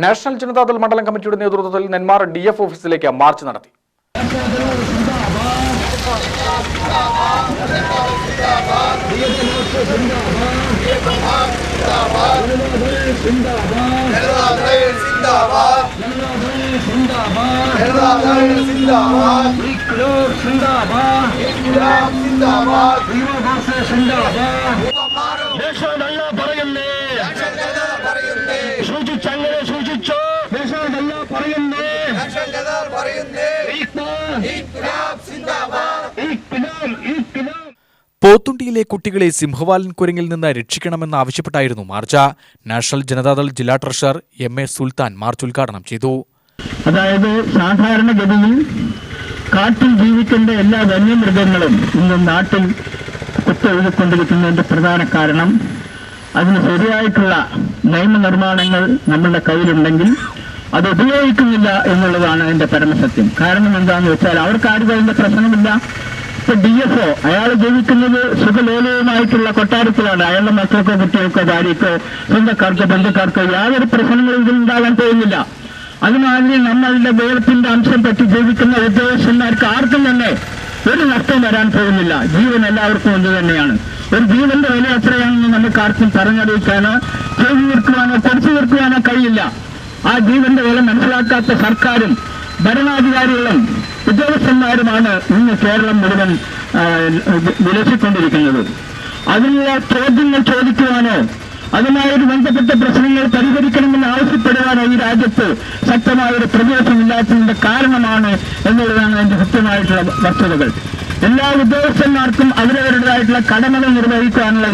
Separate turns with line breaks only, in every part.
National Janata Dal മണ്ഡലം കമ്മിറ്റിയുടെ നേതൃത്വത്തിൽ നെന്മാർ DF ഓഫീസിലേക്ക് മാർച്ച് നടത്തി. പോത്തുണ്ടിയിലെ കുട്ടികളെ സിംഹവാലൻ കുരങ്ങിൽ നിന്ന് രക്ഷിക്കണമെന്നാവശ്യപ്പെട്ടായിരുന്നു മാർച്ച്. നാഷണൽ ജനതാദൾ ജില്ലാ ട്രഷറർ MA സുൽത്താൻ മാർച്ച് ഉദ്ഘാടനം ചെയ്തു.
അതായത് സാധാരണഗതിയിൽ കാട്ടിൽ ജീവിക്കേണ്ട എല്ലാ വന്യമൃഗങ്ങളും ഇന്ന് നാട്ടിൽ കുത്തൊഴുകിക്കൊണ്ടിരിക്കുന്നതിന്റെ പ്രധാന കാരണം അതിന് ശരിയായിട്ടുള്ള നിയമനിർമ്മാണങ്ങൾ നമ്മളുടെ കയ്യിലുണ്ടെങ്കിൽ അത് ഉപയോഗിക്കുന്നില്ല എന്നുള്ളതാണ് അതിന്റെ പരമസത്യം. കാരണം എന്താണെന്ന് വെച്ചാൽ അവർക്ക് ആർക്കും അതിന്റെ പ്രശ്നമില്ല. ഇപ്പൊ DFO അയാൾ ജീവിക്കുന്നത് സുഖലോലവുമായിട്ടുള്ള കൊട്ടാരത്തിലാണ്. അയാളുടെ മക്കൾക്കോ കുട്ടികൾക്കോ ഭാര്യക്കോ സ്വന്തക്കാർക്കോ ബന്ധുക്കാർക്കോ യാതൊരു പ്രശ്നങ്ങളും ഇതിലുണ്ടാകാൻ പോകുന്നില്ല. അതുമാതിരി നമ്മളുടെ വേർപ്പിന്റെ അംശം പറ്റി ജീവിക്കുന്ന ഉദ്യോഗസ്ഥന്മാർക്ക് ആർക്കും തന്നെ ഒരു നഷ്ടം വരാൻ പോകുന്നില്ല. ജീവൻ എല്ലാവർക്കും ഒന്ന് തന്നെയാണ്. ഒരു ജീവന്റെ വില എത്രയാണെന്ന് നമുക്ക് ആർക്കും പറഞ്ഞറിയിക്കാനോ ചെയ്തു തീർക്കുവാനോ കുറച്ചു തീർക്കുവാനോ കഴിയില്ല. ആ ജീവന്റെ വില മനസ്സിലാക്കാത്ത സർക്കാരും ഭരണാധികാരികളും ഉദ്യോഗസ്ഥന്മാരുമാണ് ഇന്ന് കേരളം മുഴുവൻ വിലസിക്കൊണ്ടിരിക്കുന്നത്. അതിനുള്ള ചോദ്യങ്ങൾ ചോദിക്കുവാനോ അതുമായൊരു ബന്ധപ്പെട്ട പ്രശ്നങ്ങൾ പരിഹരിക്കണമെന്ന് ആവശ്യപ്പെടുവാനോ ഈ രാജ്യത്ത് ശക്തമായൊരു പ്രതിപക്ഷമില്ലാത്തതിന്റെ കാരണമാണ് എന്നുള്ളതാണ് അതിന്റെ കൃത്യമായിട്ടുള്ള വസ്തുതകൾ. എല്ലാ ഉദ്യോഗസ്ഥന്മാർക്കും അവരവരുടേതായിട്ടുള്ള കടമകൾ നിർവഹിക്കാനുള്ള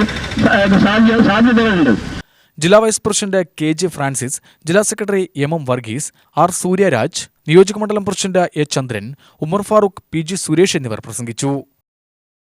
സാധ്യതകളുണ്ട്.
ജില്ലാ വൈസ് പ്രസിഡന്റ് KJ ഫ്രാൻസിസ്, ജില്ലാ secretary MM Varghese, R Suryaraj, നിയോജകമണ്ഡലം president A Chandran, Umar Farooq, PG Suresh എന്നിവർ പ്രസംഗിച്ചു.